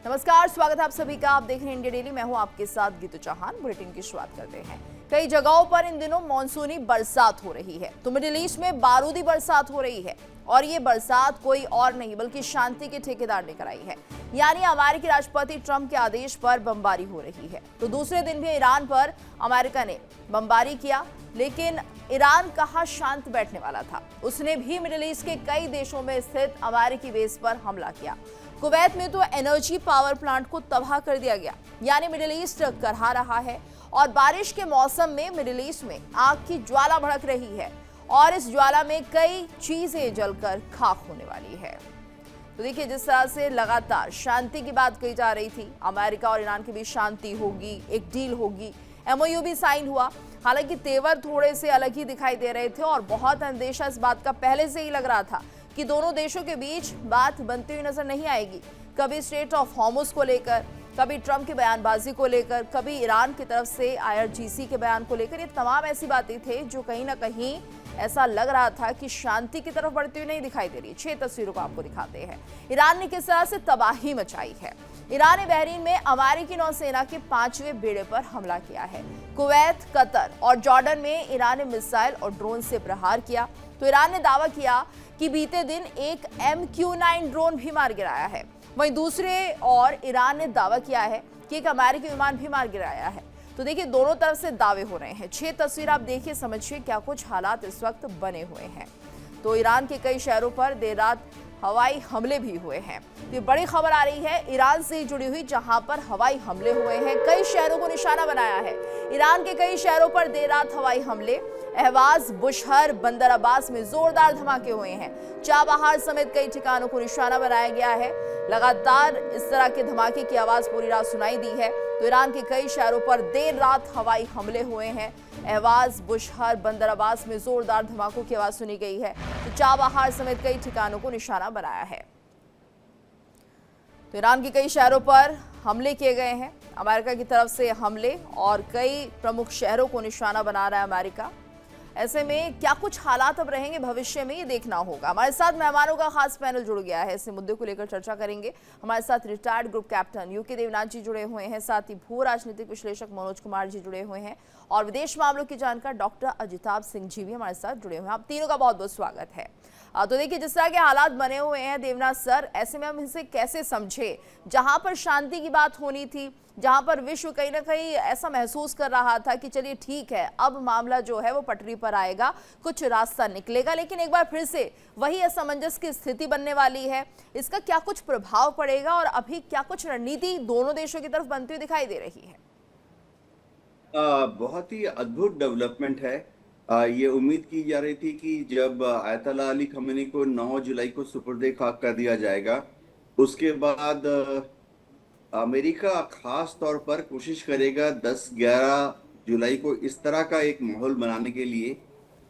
नमस्कार, स्वागत है आप सभी का। आप देख रहे हैं इंडिया डेली। मैं हूं आपके साथ गीतू चौहान। बुलेटिन की शुरुआत करते हैं। कई जगहों पर इन दिनों मानसूनी बरसात हो रही है, तो मिडिल ईस्ट में बारूदी बरसात हो रही है। और ये बरसात कोई और नहीं बल्कि शांति के ठेकेदार ने कराई है। यानी अमेरिकी राष्ट्रपति ट्रंप के आदेश पर बमबारी हो रही है। तो दूसरे दिन भी ईरान पर अमेरिका ने बमबारी किया, लेकिन ईरान कहाँ शांत बैठने वाला था। उसने भी मिडिल ईस्ट के कई देशों में स्थित अमेरिकी बेस पर हमला किया। कुवैत में तो एनर्जी पावर प्लांट को तबाह कर दिया गया। यानी मिडिल ईस्ट करहा रहा है और बारिश के मौसम में मिडिल ईस्ट में आग की ज्वाला भड़क रही है और इस ज्वाला में कई चीजें जलकर खाक होने वाली है। तो देखिए, जिस तरह से लगातार शांति की बात कही जा रही थी, अमेरिका और ईरान के बीच शांति होगी, एक डील होगी, एमओयू भी साइन हुआ। हालांकि तेवर थोड़े से अलग ही दिखाई दे रहे थे और बहुत अंदेशा इस बात का पहले से ही लग रहा था कि दोनों देशों के बीच बात बनती हुई नजर नहीं आएगी। कभी स्ट्रेट ऑफ हॉर्मुज को लेकर, कभी ट्रंप की बयानबाजी को लेकर, कभी ईरान की तरफ से आईआरजीसी के बयान को लेकर। ये तमाम ऐसी बातें थे जो कहीं ना कहीं ऐसा लग रहा था कि शांति की तरफ बढ़ती हुई नहीं दिखाई दे रही। 6 तस्वीरों को आपको दिखाते हैं। ईरान ने किस तरह से तबाही मचाई है। ईरान ने बहरीन में अमेरिकी नौसेना के 5वें बेड़े पर हमला किया है। कुवैत, कतर और जॉर्डन में ईरान ने मिसाइल और ड्रोन से प्रहार किया। तो ईरान ने दावा किया कि बीते दिन एक MQ-9 ड्रोन भी मार गिराया है। वहीं दूसरे और ईरान ने दावा किया है कि एक अमेरिकी विमान भी मार गिराया है। तो देखिए, दोनों तरफ से दावे हो रहे हैं। 6 तस्वीर आप देखिए, समझिए क्या कुछ हालात इस वक्त बने हुए हैं। तो ईरान के कई शहरों पर देर रात हवाई हमले भी हुए हैं। तो ये बड़ी खबर आ रही है ईरान से जुड़ी हुई, जहां पर हवाई हमले हुए हैं। कई शहरों को निशाना बनाया है। ईरान के कई शहरों पर देर रात हवाई हमले। अहवाज, बुशहर, बंदर अब्बास में जोरदार धमाके हुए हैं। चाबहार समेत कई ठिकानों को निशाना बनाया गया है। लगातार इस तरह के धमाके की आवाज पूरी रात सुनाई दी है। तो ईरान के कई शहरों पर देर रात हवाई हमले हुए हैं। अहवाज, बुशहर, बंदर अब्बास में जोरदार धमाकों की आवाज सुनी गई है। तो चाबहार समेत कई ठिकानों को निशाना बनाया है। तो ईरान के कई शहरों पर हमले किए गए हैं। अमेरिका की तरफ से हमले और कई प्रमुख शहरों को निशाना बना रहा है अमेरिका। ऐसे में क्या कुछ हालात अब रहेंगे भविष्य में, ये देखना होगा। हमारे साथ मेहमानों का खास पैनल जुड़ गया है। इस मुद्दे को लेकर चर्चा करेंगे। हमारे साथ retired group captain UK Devnath ji जुड़े हुए हैं, साथ ही भू राजनीतिक विश्लेषक मनोज कुमार जी जुड़े हुए हैं और विदेश मामलों की जानकार डॉक्टर अजिताभ सिंह जी भी हमारे साथ जुड़े हुए हैं। आप तीनों का बहुत बहुत स्वागत है। तो देखिए, जिस तरह के हालात बने हुए हैं देवनाथ सर, ऐसे में हम इसे कैसे समझे? जहां पर शांति की बात होनी थी, जहां पर विश्व कहीं ना कहीं ऐसा महसूस कर रहा था कि चलिए ठीक है, अब मामला जो है वो पटरी पर आएगा, कुछ रास्ता निकलेगा, लेकिन एक बार फिर से वही असमंजस की स्थिति बनने वाली है। इसका क्या कुछ प्रभाव पड़ेगा और अभी क्या कुछ रणनीति दोनों देशों की तरफ बनती हुई दिखाई दे रही है? बहुत ही अद्भुत डेवलपमेंट है। ये उम्मीद की जा रही थी कि जब आयतुल्लाह अली खमेनी को 9 जुलाई को सुपुर्द खाक कर दिया जाएगा, उसके बाद अमेरिका खास तौर पर कोशिश करेगा 10-11 जुलाई को इस तरह का एक माहौल बनाने के लिए,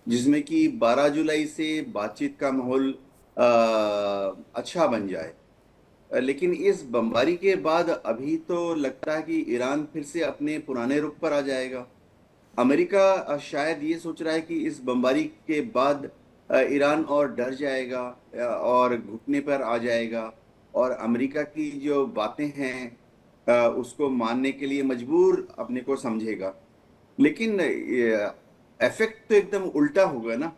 जिसमें कि 12 जुलाई से बातचीत का माहौल अच्छा बन जाए। लेकिन इस बमबारी के बाद अभी तो लगता है कि ईरान फिर से अपने पुराने रुख पर आ जाएगा। अमेरिका शायद ये सोच रहा है कि इस बमबारी के बाद ईरान और डर जाएगा और घुटने पर आ जाएगा और अमेरिका की जो बातें हैं उसको मानने के लिए मजबूर अपने को समझेगा। लेकिन इफेक्ट तो एकदम उल्टा होगा ना।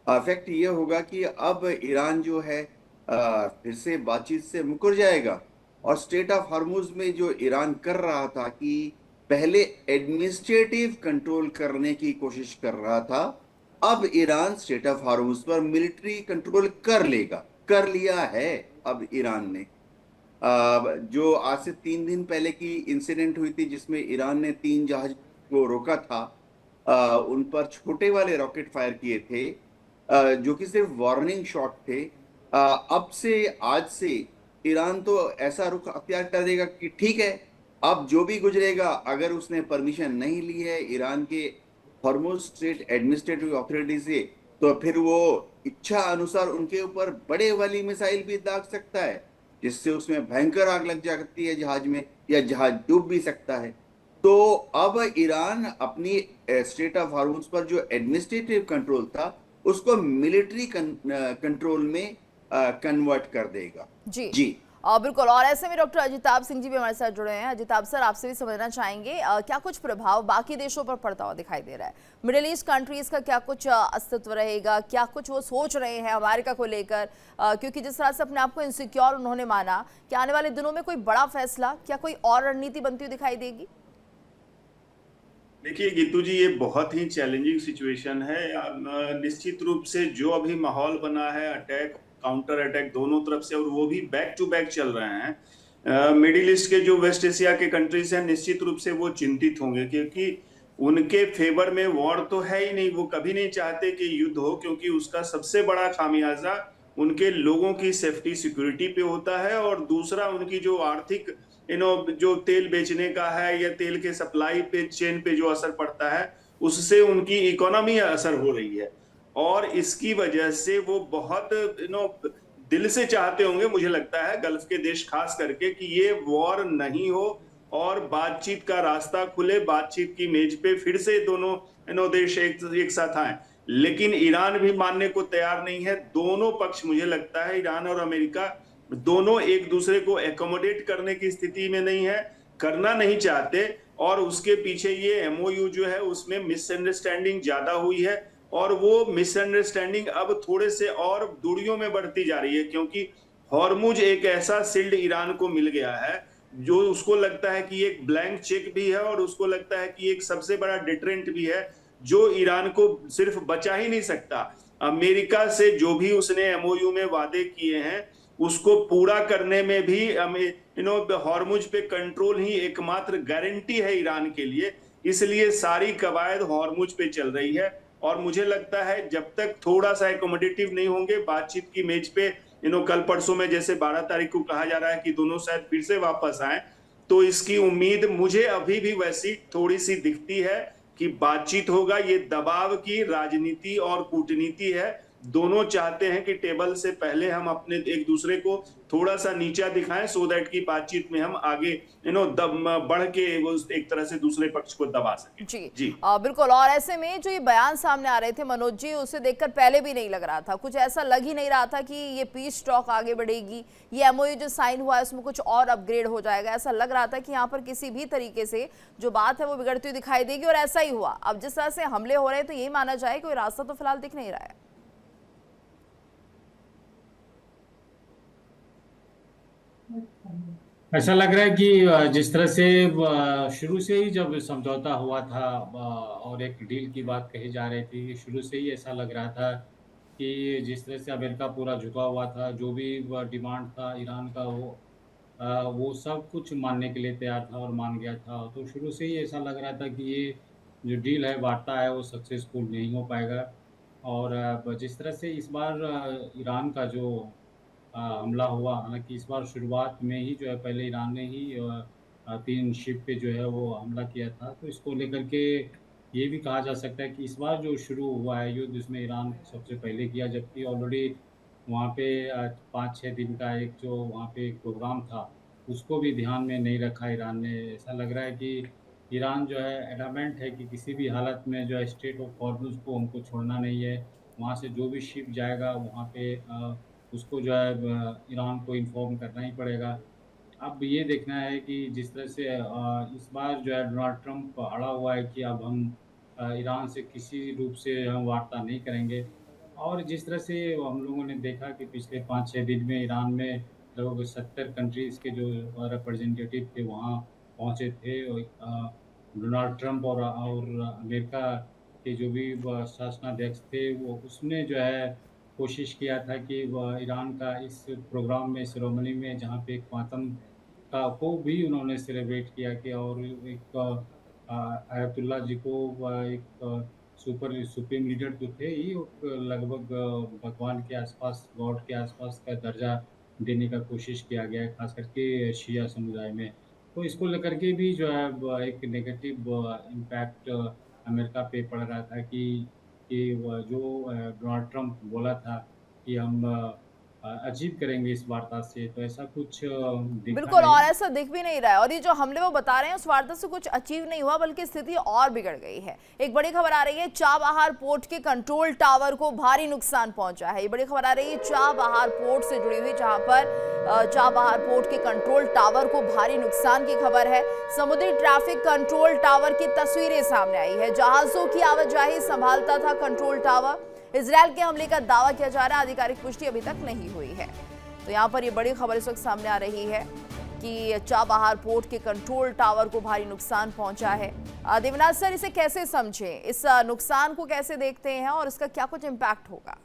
इफेक्ट ये होगा कि अब ईरान जो है फिर से बातचीत से मुकर जाएगा और स्ट्रेट ऑफ हॉर्मुज में जो ईरान कर रहा था कि पहले एडमिनिस्ट्रेटिव कंट्रोल करने की कोशिश कर रहा था, अब ईरान स्ट्रेट ऑफ हॉर्मुज पर मिलिट्री कंट्रोल कर लेगा, कर लिया है अब ईरान ने। जो आज से 3 दिन पहले की इंसिडेंट हुई थी जिसमें ईरान ने 3 जहाज को रोका था, उन पर छोटे वाले रॉकेट फायर किए थे जो कि सिर्फ वार्निंग शॉट थे। अब से आज से ईरान तो ऐसा रुख अख्तियार करेगा कि ठीक है, अब जो भी गुजरेगा, अगर उसने परमिशन नहीं ली है ईरान के हॉर्मुज स्ट्रेट एडमिनिस्ट्रेटिव अथॉरिटी से, तो फिर वो इच्छा अनुसार उनके ऊपर बड़े वाली मिसाइल भी दाग सकता है, जिससे उसमें भयंकर आग लग जाती है जहाज में, या जहाज डूब भी सकता है। तो अब ईरान अपनी स्ट्रेट ऑफ हॉर्मुज पर जो एडमिनिस्ट्रेटिव कंट्रोल था उसको मिलिट्री कंट्रोल में कन्वर्ट कर देगा। जी। जी। बिल्कुल। और ऐसे में डॉक्टर अजिताभ सिंह जी भी हमारे साथ जुड़े हैं। अजिताभ सर, आपसे भी समझना चाहेंगे क्या कुछ प्रभाव बाकी देशों पर पड़ता हुआ दिखाई दे रहा है? मिडिल ईस्ट कंट्रीज का क्या कुछ अस्तित्व रहेगा? क्या कुछ वो सोच रहे हैं अमेरिका को लेकर? क्योंकि जिस तरह से अपने आप को इनसिक्योर उन्होंने माना, क्या आने वाले दिनों में कोई बड़ा फैसला, क्या कोई और रणनीति बनती हुई दिखाई देगी? देखिए गीतू जी, ये बहुत ही चैलेंजिंग सिचुएशन है। निश्चित रूप से जो अभी माहौल बना है, अटैक काउंटर अटैक दोनों तरफ से, और वो भी बैक टू बैक चल रहे हैं। मिडिल ईस्ट के जो वेस्ट एशिया के कंट्रीज हैं, निश्चित रूप से वो चिंतित होंगे, क्योंकि उनके फेवर में वॉर तो है ही नहीं। वो कभी नहीं चाहते कि युद्ध हो, क्योंकि उसका सबसे बड़ा खामियाजा उनके लोगों की सेफ्टी सिक्योरिटी पे होता है, और दूसरा उनकी जो आर्थिक जो तेल बेचने का है या तेल के सप्लाई पे चेन पे जो असर पड़ता है, उससे उनकी इकोनॉमी असर हो रही है। और इसकी वजह से वो बहुत दिल से चाहते होंगे, मुझे लगता है गल्फ के देश खास करके, कि ये वॉर नहीं हो और बातचीत का रास्ता खुले, बातचीत की मेज पे फिर से दोनों देश एक साथ आए। लेकिन ईरान भी मानने को तैयार नहीं है। दोनों पक्ष, मुझे लगता है ईरान और अमेरिका दोनों एक दूसरे को एकोमोडेट करने की स्थिति में नहीं है, करना नहीं चाहते। और उसके पीछे ये एमओयू जो है, उसमें मिसअंडरस्टैंडिंग ज्यादा हुई है, और वो मिसअंडरस्टैंडिंग अब थोड़े से और दूरियों में बढ़ती जा रही है, क्योंकि हॉर्मुज एक ऐसा शिल्ड ईरान को मिल गया है जो उसको लगता है कि एक ब्लैंक चेक भी है, और उसको लगता है कि एक सबसे बड़ा डिटरेंट भी है, जो ईरान को सिर्फ बचा ही नहीं सकता। अमेरिका से जो भी उसने एमओयू में वादे किए हैं, उसको पूरा करने में भी हॉर्मुज पे कंट्रोल ही एकमात्र गारंटी है ईरान के लिए। इसलिए सारी कवायद हॉर्मुज पे चल रही है, और मुझे लगता है जब तक थोड़ा सा एकोमोडेटिव नहीं होंगे बातचीत की मेज पे, कल परसों में जैसे 12 तारीख को कहा जा रहा है कि दोनों शायद फिर से वापस आए, तो इसकी उम्मीद मुझे अभी भी वैसी थोड़ी सी दिखती है कि बातचीत होगा। ये दबाव की राजनीति और कूटनीति है। दोनों चाहते हैं कि टेबल से पहले हम अपने एक दूसरे को थोड़ा सा नीचा दिखाएं, सो दैट की बातचीत में हम आगे बढ़ के वो एक तरह से दूसरे पक्ष को दबा सकें। जी बिल्कुल। और ऐसे में जो ये बयान सामने आ रहे थे मनोज जी, उसे देखकर पहले भी नहीं लग रहा था, कुछ ऐसा लग ही नहीं रहा था कि ये पीस टॉक आगे बढ़ेगी, ये एमओयू जो साइन हुआ है उसमें कुछ और अपग्रेड हो जाएगा। ऐसा लग रहा था कि यहाँ पर किसी भी तरीके से जो बात है वो बिगड़ती हुई दिखाई देगी, और ऐसा ही हुआ। अब जिस तरह से हमले हो रहे हैं तो यही माना जाए कोई रास्ता तो फिलहाल दिख नहीं रहा है। ऐसा लग रहा है कि जिस तरह से शुरू से ही जब समझौता हुआ था और एक डील की बात कही जा रही थी, शुरू से ही ऐसा लग रहा था कि जिस तरह से अमेरिका पूरा झुका हुआ था, जो भी डिमांड था ईरान का, वो सब कुछ मानने के लिए तैयार था और मान गया था। तो शुरू से ही ऐसा लग रहा था कि ये जो डील है, वार्ता है, वो सक्सेसफुल नहीं हो पाएगा। और जिस तरह से इस बार ईरान का जो हमला हुआ, हालांकि इस बार शुरुआत में ही जो है पहले ईरान ने ही 3 शिप पे जो है वो हमला किया था। तो इसको लेकर के ये भी कहा जा सकता है कि इस बार जो शुरू हुआ है युद्ध, इसमें ईरान सबसे पहले किया, जबकि ऑलरेडी वहाँ पे 5-6 दिन का एक जो वहाँ पे एक प्रोग्राम था, उसको भी ध्यान में नहीं रखा ईरान ने। ऐसा लग रहा है कि ईरान जो है एडमेंट है कि किसी भी हालत में जो है स्ट्रेट ऑफ हॉर्मुज़ को हमको छोड़ना नहीं है। वहाँ से जो भी शिप जाएगा वहाँ पे उसको जो है ईरान को इन्फॉर्म करना ही पड़ेगा। अब ये देखना है कि जिस तरह से इस बार जो है डोनाल्ड ट्रंप अड़ा हुआ है कि अब हम ईरान से किसी रूप से हम वार्ता नहीं करेंगे। और जिस तरह से हम लोगों ने देखा कि पिछले 5-6 दिन में ईरान में लगभग 70 कंट्रीज़ के जो रिप्रेजेंटेटिव थे वहाँ पहुँचे थे। और डोनाल्ड ट्रंप और अमेरिका के जो भी शासनाध्यक्ष थे, वो उसने जो है कोशिश किया था कि वह ईरान का इस प्रोग्राम में, सेरेमनी में, जहाँ पे क्वांटम का को भी उन्होंने सेलिब्रेट किया कि, और एक आयतुल्ला जी को एक सुप्रीम लीडर जो थे ही, लगभग भगवान के आसपास, गॉड के आसपास का दर्जा देने का कोशिश किया गया है, खास करके शिया समुदाय में। तो इसको लेकर के भी जो है एक नेगेटिव इम्पैक्ट अमेरिका पे पड़ रहा था कि जो डोनाल्ड ट्रंप बोला था कि हम अचीव करेंगे इस वार्ता से, तो ऐसा कुछ दिखा बिल्कुल, नहीं। और ऐसा दिख भी नहीं रहा है। और ये जो हमले वो बता रहे हैं उस वार्ता से कुछ अचीव नहीं हुआ, बल्कि स्थिति और बिगड़ गई है। एक बड़ी खबर आ रही है, चाबहार पोर्ट के कंट्रोल टावर को भारी नुकसान पहुंचा है। ये बड़ी खबर आ रही है चाबहार पोर्ट से जुड़ी हुई, जहां पर चाबहार पोर्ट के कंट्रोल टावर को भारी नुकसान की खबर है। समुद्री ट्रैफिक कंट्रोल टावर की तस्वीरें सामने आई है। जहाजों की आवाजाही संभालता था कंट्रोल टावर। इजरायल के हमले का दावा किया जा रहा है, आधिकारिक पुष्टि अभी तक नहीं हुई है। तो यहाँ पर ये बड़ी खबर इस वक्त सामने आ रही है कि चाबहार पोर्ट के कंट्रोल टावर को भारी नुकसान पहुंचा है। देवनाथ सर, इसे कैसे समझें, इस नुकसान को कैसे देखते हैं और इसका क्या कुछ इम्पैक्ट होगा?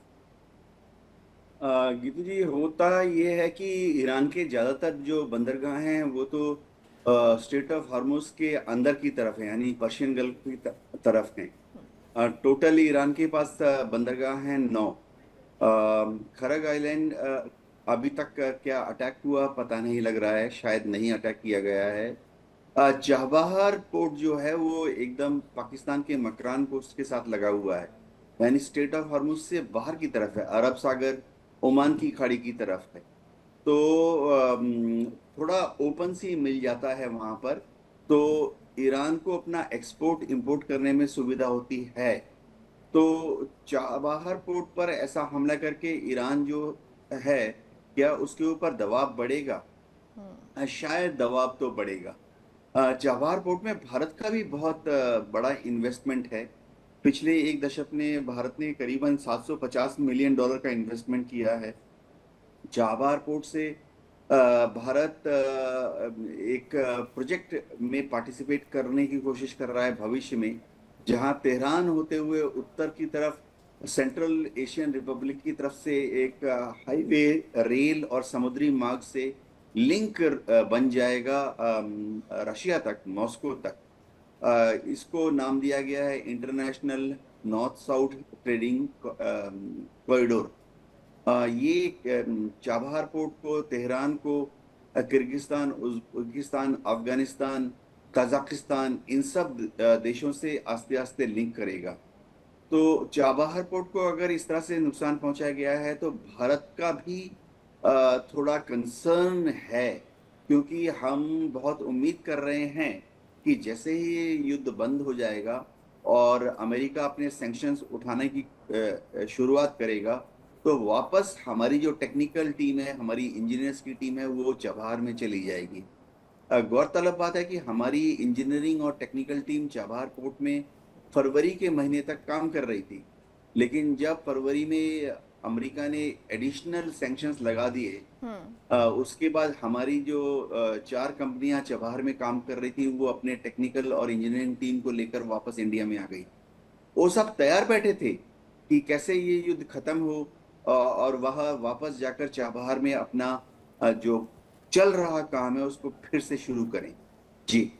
गीतू जी, होता ये है कि ईरान के ज्यादातर जो बंदरगाह हैं वो तो स्ट्रेट ऑफ हार्मुज के अंदर की तरफ है, यानी पर्शियन गल्फ की तरफ हैं। टोटल ईरान के पास बंदरगाह हैं 9। खरग आइलैंड अभी तक क्या अटैक हुआ पता नहीं लग रहा है, शायद नहीं अटैक किया गया है। चाबहार पोर्ट जो है वो एकदम पाकिस्तान के मकरान कोस्ट के साथ लगा हुआ है, यानी स्ट्रेट ऑफ हार्मुज से बाहर की तरफ है, अरब सागर ओमान की खाड़ी की तरफ है। तो थोड़ा ओपन सी मिल जाता है वहां पर, तो ईरान को अपना एक्सपोर्ट इंपोर्ट करने में सुविधा होती है। तो चाबहार पोर्ट पर ऐसा हमला करके ईरान जो है, क्या उसके ऊपर दबाव बढ़ेगा? शायद दबाव तो बढ़ेगा। चाबहार पोर्ट में भारत का भी बहुत बड़ा इन्वेस्टमेंट है। पिछले एक दशक में भारत ने करीबन $750 मिलियन का इन्वेस्टमेंट किया है। चाबहार पोर्ट से भारत एक प्रोजेक्ट में पार्टिसिपेट करने की कोशिश कर रहा है भविष्य में, जहां तेहरान होते हुए उत्तर की तरफ सेंट्रल एशियन रिपब्लिक की तरफ से एक हाईवे, रेल और समुद्री मार्ग से लिंक बन जाएगा रशिया तक, मॉस्को तक। इसको नाम दिया गया है international north south trading corridor. ये चाबहार पोर्ट को, तेहरान को किर्गिस्तान, उज्बेकिस्तान, अफगानिस्तान, कजाकिस्तान, इन सब देशों से आस्ते आस्ते लिंक करेगा। तो चाबहार पोर्ट को अगर इस तरह से नुकसान पहुंचाया गया है तो भारत का भी थोड़ा कंसर्न है, क्योंकि हम बहुत उम्मीद कर रहे हैं कि जैसे ही ये युद्ध बंद हो जाएगा और अमेरिका अपने सैंक्शंस उठाने की शुरुआत करेगा, तो वापस हमारी जो टेक्निकल टीम है, हमारी इंजीनियर्स की टीम है, वो चाबहार में चली जाएगी। गौरतलब बात है कि हमारी इंजीनियरिंग और टेक्निकल टीम चाबहार पोर्ट में फरवरी के महीने तक काम कर रही थी, लेकिन जब फरवरी में अमेरिका ने एडिशनल सैंक्शंस लगा दिए, उसके बाद हमारी जो 4 कंपनियां चाबहार में काम कर रही थी, वो अपने टेक्निकल और इंजीनियरिंग टीम को लेकर वापस इंडिया में आ गई। वो सब तैयार बैठे थे कि कैसे ये युद्ध खत्म हो और वह वापस जाकर चाबहार में अपना जो चल रहा काम है उसको फिर से शुरू करें। जी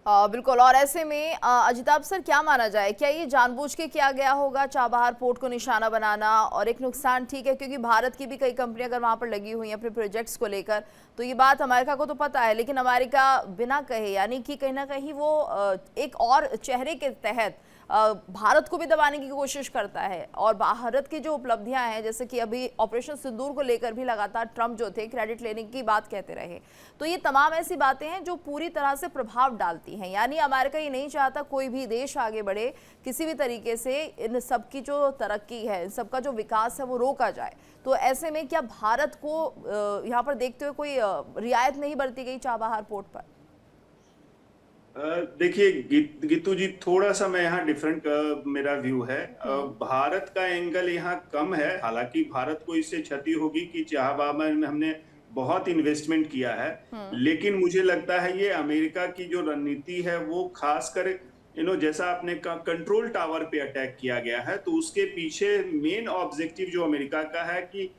बिल्कुल। और ऐसे में अजिताभ सर, क्या माना जाए, क्या ये जानबूझ के किया गया होगा चाबहार पोर्ट को निशाना बनाना? और एक नुकसान ठीक है, क्योंकि भारत की भी कई कंपनियां अगर वहां पर लगी हुई हैं अपने प्रोजेक्ट्स को लेकर, तो ये बात अमेरिका को तो पता है, लेकिन अमेरिका बिना कहे, यानी कि कहीं ना कहीं वो एक और चेहरे के तहत भारत को भी दबाने की कोशिश करता है। और भारत की जो उपलब्धियां हैं, जैसे कि अभी ऑपरेशन सिंदूर को लेकर भी लगातार ट्रंप जो थे क्रेडिट लेने की बात कहते रहे, तो ये तमाम ऐसी बातें हैं जो पूरी तरह से प्रभाव डालती हैं। यानी अमेरिका ये नहीं चाहता कोई भी देश आगे बढ़े, किसी भी तरीके से इन सब की जो तरक्की है, इन सब का जो विकास है वो रोका जाए। तो ऐसे में क्या भारत को यहाँ पर देखते हुए कोई रियायत नहीं बरती गई चाबहार पोर्ट पर? देखिए गीतू जी, थोड़ा सा मैं यहाँ डिफरेंट मेरा व्यू है। भारत का एंगल यहाँ कम है, हालांकि भारत को इससे क्षति होगी कि चाबहार में हमने बहुत इन्वेस्टमेंट किया है, लेकिन मुझे लगता है ये अमेरिका की जो रणनीति है वो खासकर जैसा आपने कंट्रोल टावर पे अटैक किया गया है, तो उसके पीछे मेन ऑब्जेक्टिव जो अमेरिका का है कि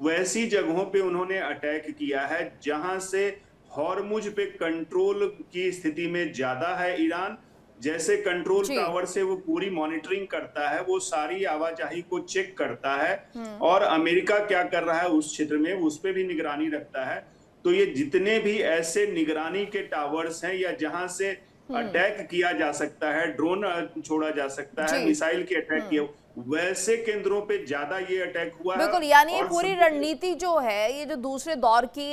वैसी जगहों पे उन्होंने अटैक किया है जहां से हॉर्मुज पे कंट्रोल की स्थिति में ज्यादा है ईरान। जैसे कंट्रोल टावर से वो पूरी मॉनिटरिंग करता है, वो सारी आवाजाही को चेक करता है, और अमेरिका क्या कर रहा है उस क्षेत्र में उस पे भी निगरानी रखता है। तो ये जितने भी ऐसे निगरानी के टावर्स हैं या जहां से अटैक किया जा सकता है, ड्रोन छोड़ा जा सकता है, मिसाइल के अटैक किया, वैसे केंद्रों पे ज्यादा ये अटैक हुआ है। बिल्कुल, यानी ये और पूरी रणनीति जो है, ये जो दूसरे दौर की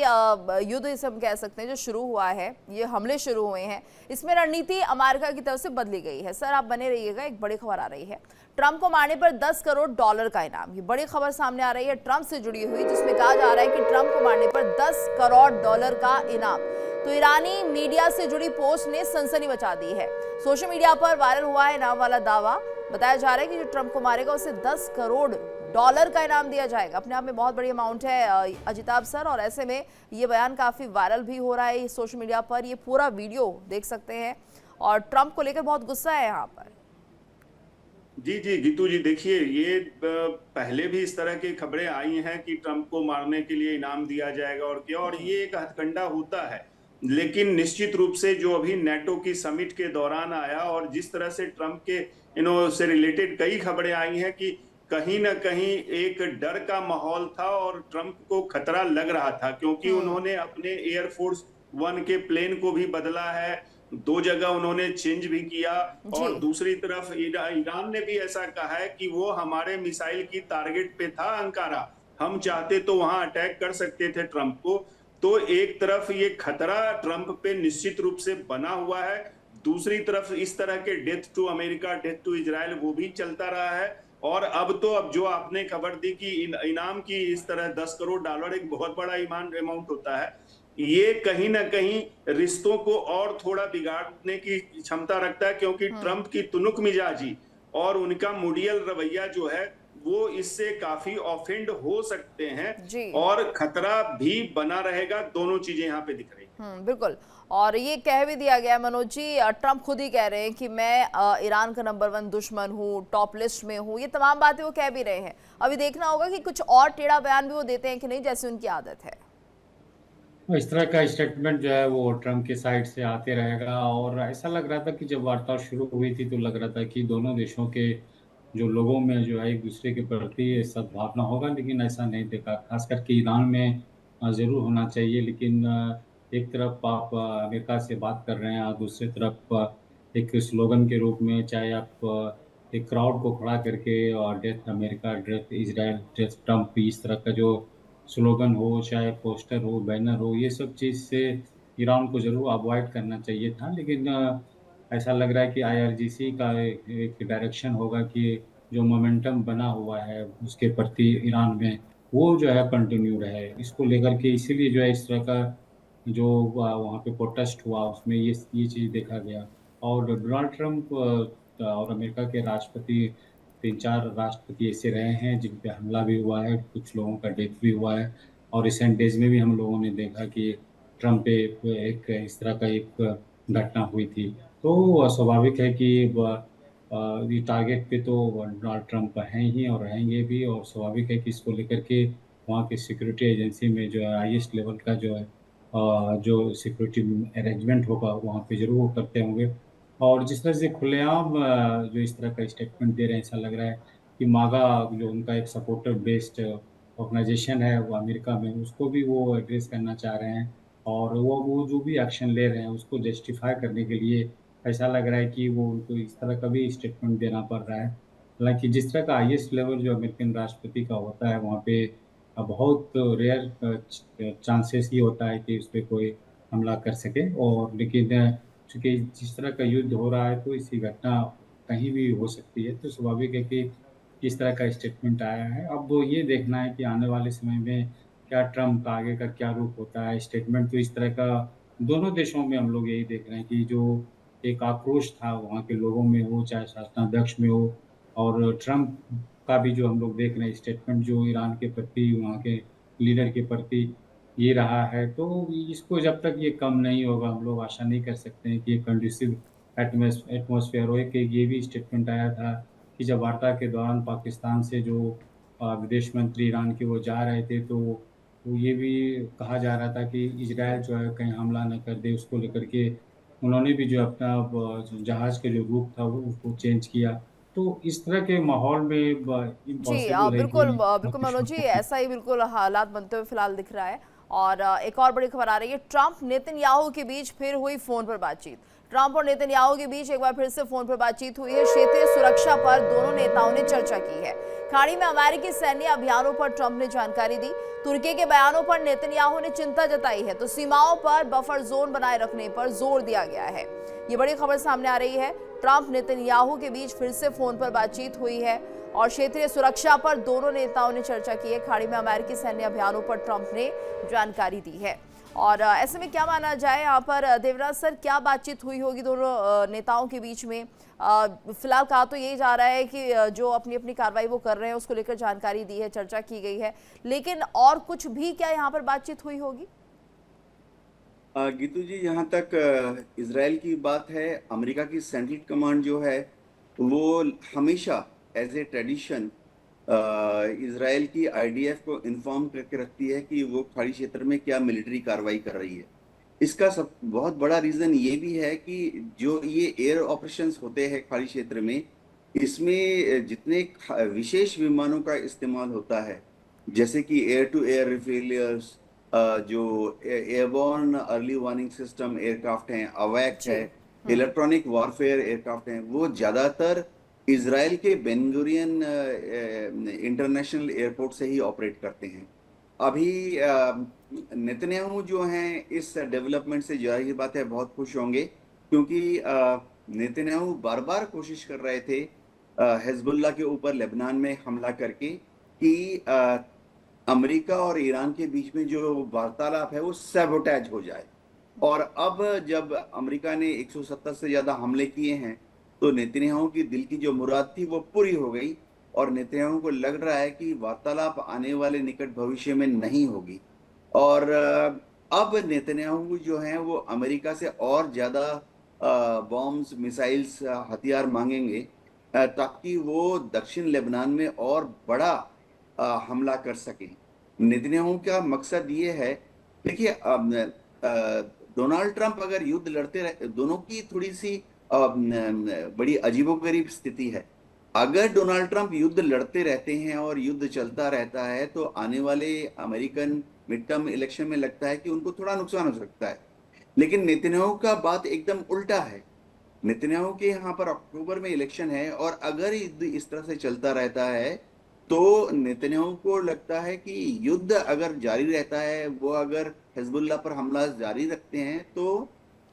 युद्ध इसे हम कह सकते हैं जो शुरू हुआ है, ये हमले शुरू हुए हैं, इसमें रणनीति अमेरिका की तरफ से बदली गई है। सर आप बने रहिएगा, एक बड़ी खबर आ रही है, ट्रंप को मारने पर 10 करोड़ डॉलर का इनाम। ये बड़ी खबर सामने आ रही है ट्रंप से जुड़ी हुई, जिसमें कहा जा रहा है कि ट्रंप को मारने पर 10 करोड़ डॉलर का इनाम। तो ईरानी मीडिया से जुड़ी पोस्ट ने सनसनी मचा दी है। सोशल मीडिया पर वायरल हुआ है इनाम वाला दावा। बताया जा रहा है कि जो ट्रंप को मारेगा उसे 10 करोड़ डॉलर का इनाम दिया जाएगा। अपने आप में बहुत बड़ी अमाउंट है अजिताभ सर, और ऐसे में ये बयान काफी वायरल भी हो रहा है सोशल मीडिया पर। ये पूरा वीडियो देख सकते हैं और ट्रंप को लेकर बहुत गुस्सा है यहाँ पर। जी जी गीतू जी, देखिए ये पहले भी इस तरह की खबरें आई हैं कि ट्रंप को मारने के लिए इनाम दिया जाएगा और क्या, और ये एक हथकंडा होता है। लेकिन निश्चित रूप से जो अभी नेटो की समिट के दौरान आया और जिस तरह से ट्रंप के से रिलेटेड कई खबरें आई हैं कि कहीं ना कहीं एक डर का माहौल था और ट्रंप को खतरा लग रहा था, क्योंकि उन्होंने अपने एयरफोर्स 1 के प्लेन को भी बदला है, 2 जगह उन्होंने चेंज भी किया। और दूसरी तरफ ईरान ने भी ऐसा कहा है कि वो हमारे मिसाइल की टारगेट पे था अंकारा, हम चाहते तो वहां अटैक कर सकते थे ट्रंप को। तो एक तरफ ये खतरा ट्रंप पे निश्चित रूप से बना हुआ है, दूसरी तरफ इस तरह के death to America, death to Israel वो भी चलता रहा है। और अब जो आपने खबर दी कि इनाम की इस तरह 10 करोड़ डॉलर एक बहुत बड़ा अमाउंट होता है, ये कहीं ना कहीं रिश्तों को और थोड़ा बिगाड़ने की क्षमता रखता है, क्योंकि ट्रंप की तुनुक मिजाजी और उनका मुडियल रवैया जो है वो इससे काफी ऑफेंड हो सकते हैं और खतरा भी बना रहेगा। दोनों चीजें यहाँ पे दिख रही हैं। बिल्कुल, और ये कह भी दिया गया मनोज जी, ट्रंप खुद ही कह रहे हैं कि मैं ईरान का नंबर 1 दुश्मन हूँ, टॉप लिस्ट में हूँ। ये तमाम बातें वो कह भी रहे हैं। अभी देखना होगा कि कुछ और टेढ़ा बयान भी वो देते हैं कि नहीं, जैसे उनकी आदत है। इस तरह का स्टेटमेंट जो है वो ट्रंप के साइड से आते रहेगा। और ऐसा लग रहा था कि जब वार्ता शुरू हुई थी तो लग रहा था कि दोनों देशों के जो लोगों में जो है एक दूसरे के प्रति सद्भावना होगा, लेकिन ऐसा नहीं देखा। खास करके ईरान में ज़रूर होना चाहिए, लेकिन एक तरफ आप अमेरिका से बात कर रहे हैं और दूसरी तरफ एक स्लोगन के रूप में, चाहे आप एक क्राउड को खड़ा करके और death America, death Israel, death Trump, इस तरह का जो स्लोगन हो, चाहे पोस्टर हो, बैनर हो, ये सब चीज़ से ईरान को ज़रूर अवॉइड करना चाहिए था। लेकिन ऐसा लग रहा है कि आईआरजीसी का एक डायरेक्शन होगा कि जो मोमेंटम बना हुआ है उसके प्रति ईरान में, वो जो है कंटिन्यू रहे। इसको लेकर के इसीलिए जो है इस तरह का जो वहाँ पे प्रोटेस्ट हुआ उसमें ये चीज़ देखा गया। और डोनाल्ड ट्रंप और अमेरिका के राष्ट्रपति, 3-4 राष्ट्रपति ऐसे रहे हैं जिन पे हमला भी हुआ है, कुछ लोगों का डेथ भी हुआ है। और रिसेंट डेज में भी हम लोगों ने देखा कि ट्रंप पे एक इस तरह का एक घटना हुई थी। तो स्वाभाविक है कि ये टारगेट पे तो डोनाल्ड ट्रंप हैं ही और रहेंगे भी, और स्वाभाविक है कि इसको लेकर के वहाँ की सिक्योरिटी एजेंसी में जो है हाईएस्ट लेवल का जो है जो सिक्योरिटी अरेंजमेंट होगा वहाँ पे ज़रूर वो करते होंगे। और जिस तरह से खुलेआम जो इस तरह का स्टेटमेंट दे रहे हैं, ऐसा लग रहा है कि मागा जो उनका एक सपोर्टर बेस्ड ऑर्गेनाइजेशन है वो अमेरिका में, उसको भी वो एड्रेस करना चाह रहे हैं। और वो जो भी एक्शन ले रहे हैं उसको जस्टिफाई करने के लिए ऐसा लग रहा है कि वो उनको इस तरह का भी स्टेटमेंट देना पड़ रहा है। हालांकि जिस तरह का हाईएस्ट लेवल जो अमेरिकन राष्ट्रपति का होता है वहाँ पे बहुत रेयर चांसेस ये होता है कि उस पर कोई हमला कर सके। और लेकिन चूँकि जिस तरह का युद्ध हो रहा है तो ऐसी घटना कहीं भी हो सकती है, तो स्वाभाविक है कि किस तरह का स्टेटमेंट आया है। अब वो ये देखना है कि आने वाले समय में क्या ट्रंप का आगे का क्या रूप होता है। स्टेटमेंट तो इस तरह का दोनों देशों में हम लोग यही देख रहे हैं कि जो एक आक्रोश था वहाँ के लोगों में हो, चाहे शासनाध्यक्ष में हो, और ट्रंप का भी जो हम लोग देख रहे हैं स्टेटमेंट जो ईरान के प्रति, वहाँ के लीडर के प्रति ये रहा है। तो इसको जब तक ये कम नहीं होगा हम लोग आशा नहीं कर सकते हैं कि ये कंडूसिव एटमॉस्फेयर हो। कि ये भी स्टेटमेंट आया था कि जब वार्ता के दौरान पाकिस्तान से जो विदेश मंत्री ईरान के वो जा रहे थे तो ये भी कहा जा रहा था कि इजराइल जो है कहीं हमला न कर दे, उसको लेकर के उन्होंने भी जो अपना जहाज़ के जो रूट था उसको चेंज किया। तो इस तरह के माहौल में जी इम्पॉसिबल है बिल्कुल कि बिल्कुल मनोज जी, ऐसा ही बिल्कुल हालात बनते हुए फिलहाल दिख रहा है। और एक और बड़ी खबर आ रही है, ट्रंप नेतन्याहू के बीच फिर हुई फोन पर बातचीत। ट्रंप और नेतन्याहू के बीच एक बार फिर से फोन पर बातचीत हुई है। क्षेत्रीय सुरक्षा पर दोनों नेताओं ने चर्चा की है। खाड़ी में अमेरिकी सैन्य अभियानों पर ट्रंप ने जानकारी दी। तुर्की के बयानों पर नेतन्याहू ने चिंता जताई है, तो सीमाओं पर बफर जोन बनाए रखने पर जोर दिया गया है। ये बड़ी खबर सामने आ रही है। ट्रंप नेतन्याहू के बीच फिर से फोन पर बातचीत हुई है और क्षेत्रीय सुरक्षा पर दोनों नेताओं ने चर्चा की है। खाड़ी में अमेरिकी सैन्य अभियानों पर ट्रंप ने जानकारी दी है। और ऐसे में क्या माना जाए यहाँ पर देवराज सर, क्या बातचीत हुई होगी दोनों नेताओं के बीच में? फिलहाल कहा तो यही जा रहा है कि जो अपनी अपनी कार्रवाई वो कर रहे हैं उसको लेकर जानकारी दी है, चर्चा की गई है, लेकिन और कुछ भी क्या यहाँ पर बातचीत हुई होगी? गीतू जी, जहाँ तक इजराइल की बात है, अमेरिका की सेंट्रल कमांड जो है वो हमेशा एज ए ट्रेडिशन इजराइल की आईडीएफ को इन्फॉर्म करके रखती है कि वो खाड़ी क्षेत्र में क्या मिलिट्री कार्रवाई कर रही है। इसका सब बहुत बड़ा रीजन ये भी है कि जो ये एयर ऑपरेशंस होते हैं खाड़ी क्षेत्र में, इसमें जितने विशेष विमानों का इस्तेमाल होता है, जैसे कि एयर टू एयर रिफेलियर्स, जो airborne early warning system aircraft हैं, अवैक है, इलेक्ट्रॉनिक वॉरफेयर एयरक्राफ्ट हैं, वो ज्यादातर इजराइल के बेन गुरियन इंटरनेशनल एयरपोर्ट से ही ऑपरेट करते हैं। अभी नेतन्याहू जो हैं इस डेवलपमेंट से जाहिर बात है बहुत खुश होंगे, क्योंकि नेतन्याहू बार बार कोशिश कर रहे थे हिजबुल्लाह के ऊपर लेबनान में हमला करके कि अमेरिका और ईरान के बीच में जो वार्तालाप है वो सैबोटेज हो जाए। और अब जब अमेरिका ने 170 से ज्यादा हमले किए हैं तो नेतन्याहू की दिल की जो मुराद थी वो पूरी हो गई और नेतन्याहू को लग रहा है कि वार्तालाप आने वाले निकट भविष्य में नहीं होगी। और अब नेतन्याहू जो हैं वो अमेरिका से और ज्यादा बॉम्ब्स, मिसाइल्स, हथियार मांगेंगे ताकि वो दक्षिण लेबनान में और बड़ा हमला कर सकें। नेतन्याहू का मकसद ये है, देखिए डोनाल्ड ट्रंप अगर युद्ध लड़ते रहे, दोनों की थोड़ी सी बड़ी अजीबोगरीब स्थिति है। अगर डोनाल्ड ट्रंप युद्ध लड़ते रहते हैं और युद्ध चलता रहता है तो आने वाले अमेरिकन मिड टर्म इलेक्शन में लगता है कि उनको थोड़ा नुकसान हो सकता है। लेकिन नेतन्याहू का बात एकदम उल्टा है। नेतन्याहू के यहाँ पर अक्टूबर में इलेक्शन है और अगर युद्ध इस तरह से चलता रहता है तो नेतन्याहू को लगता है कि युद्ध अगर जारी रहता है, वो अगर हिजबुल्लाह पर हमला जारी रखते हैं तो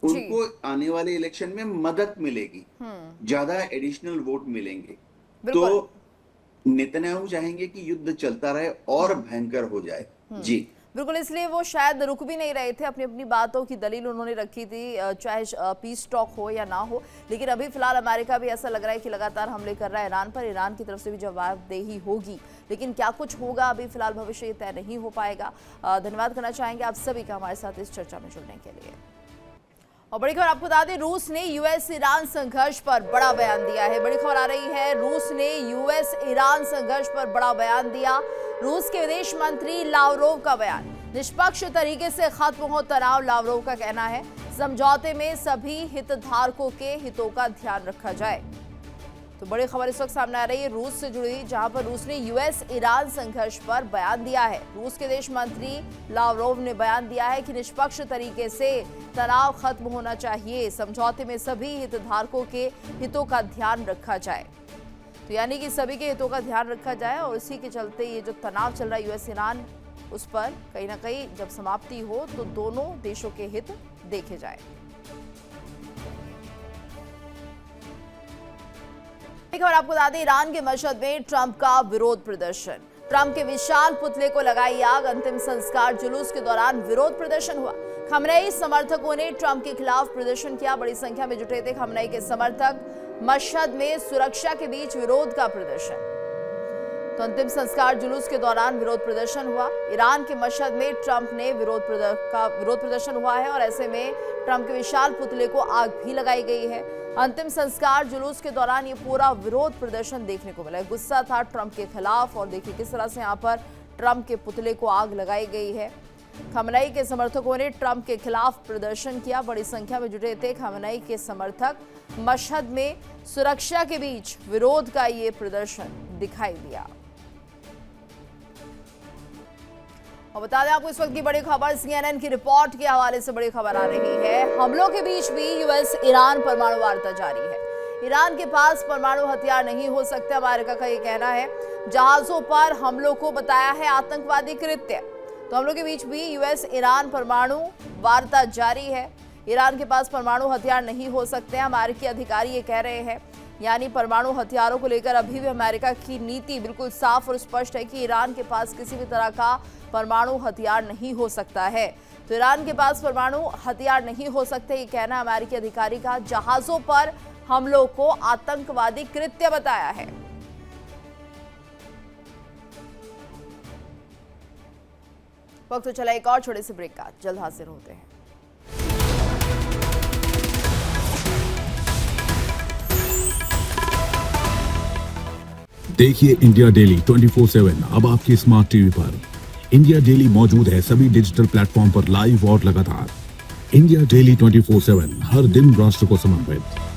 उनको आने वाले इलेक्शन में मदद मिलेगी, ज्यादा एडिशनल वोट मिलेंगे। तो नेतन्याहू चाहेंगे कि युद्ध चलता रहे और भयंकर हो जाए। जी बिल्कुल, इसलिए वो शायद रुक भी नहीं रहे थे। अपनी अपनी बातों की दलील उन्होंने रखी थी, चाहे पीस टॉक हो या ना हो। लेकिन अभी फिलहाल अमेरिका भी ऐसा लग रहा है कि लगातार हमले कर रहा है ईरान पर। ईरान की तरफ से भी जवाबदेही होगी, लेकिन क्या कुछ होगा अभी फिलहाल भविष्य ये तय नहीं हो पाएगा। धन्यवाद करना चाहेंगे आप सभी का हमारे साथ इस चर्चा में जुड़ने के लिए। और बड़ी खबर आपको बता दें, रूस ने यूएस ईरान संघर्ष पर बड़ा बयान दिया है। बड़ी खबर आ रही है, रूस ने यूएस ईरान संघर्ष पर बड़ा बयान दिया। रूस के विदेश मंत्री लावरोव का बयान, निष्पक्ष तरीके से खत्म हो तनाव। लावरोव का कहना है समझौते में सभी हितधारकों के हितों का ध्यान रखा जाए। तो बड़ी खबर इस वक्त सामने आ रही है रूस से जुड़ी, जहां पर रूस ने यूएस ईरान संघर्ष पर बयान दिया है। रूस के विदेश मंत्री लावरोव ने बयान दिया है कि निष्पक्ष तरीके से तनाव खत्म होना चाहिए, समझौते में सभी हितधारकों के हितों का ध्यान रखा जाए। तो यानी कि सभी के हितों का ध्यान रखा जाए और इसी के चलते ये जो तनाव चल रहा है यूएस ईरान, उस पर कहीं ना कहीं जब समाप्ति हो तो दोनों देशों के हित देखे जाए। एक और आपको बता दें, ईरान के मशहद में ट्रंप का विरोध प्रदर्शन। ट्रंप के विशाल पुतले को लगाई आग, अंतिम संस्कार जुलूस के दौरान विरोध प्रदर्शन हुआ। खमनेई समर्थकों ने ट्रंप के खिलाफ प्रदर्शन किया, बड़ी संख्या में जुटे थे खमनेई के समर्थक। मशहद में सुरक्षा के बीच विरोध का प्रदर्शन। तो अंतिम संस्कार जुलूस के दौरान विरोध प्रदर्शन हुआ। ईरान के मशहद में ट्रंप ने विरोध प्रदर्शन हुआ है और ऐसे में ट्रंप के विशाल पुतले को आग भी लगाई गई है। अंतिम संस्कार जुलूस के दौरान ये पूरा विरोध प्रदर्शन देखने को मिला। गुस्सा था ट्रंप के खिलाफ और देखिए किस तरह से यहाँ पर ट्रंप के पुतले को आग लगाई गई है। खमनेई के समर्थकों ने ट्रंप के खिलाफ प्रदर्शन किया, बड़ी संख्या में जुटे थे खमनेई के समर्थक। मशहद में सुरक्षा के बीच विरोध का ये प्रदर्शन दिखाई दिया। और बता दें आपको इस वक्त की बड़ी खबर CNN की रिपोर्ट के हवाले से बड़ी खबर आ रही है। हमलों के बीच भी यूएस ईरान परमाणु वार्ता जारी है। ईरान के पास परमाणु हथियार नहीं हो सकते, अमेरिका का ये कहना है। जहाजों पर हमलों को बताया है आतंकवादी कृत्य। तो हमलों के बीच भी यूएस ईरान परमाणु वार्ता जारी है। ईरान के पास परमाणु हथियार नहीं हो सकते, अमेरिकी अधिकारी ये कह रहे हैं। यानी परमाणु हथियारों को लेकर अभी भी अमेरिका की नीति बिल्कुल साफ और स्पष्ट है कि ईरान के पास किसी भी तरह का परमाणु हथियार नहीं हो सकता है। तो ईरान के पास परमाणु हथियार नहीं हो सकते, ये कहना अमेरिकी अधिकारी का। जहाजों पर हमलों को आतंकवादी कृत्य बताया है। वक्त तो चला एक और छोटे से ब्रेक का, जल्द हाजिर होते हैं। देखिए इंडिया डेली 24/7 अब आपके स्मार्ट टीवी पर। इंडिया डेली मौजूद है सभी डिजिटल प्लेटफॉर्म पर लाइव और लगातार। इंडिया डेली 24/7 हर दिन राष्ट्र को समर्पित।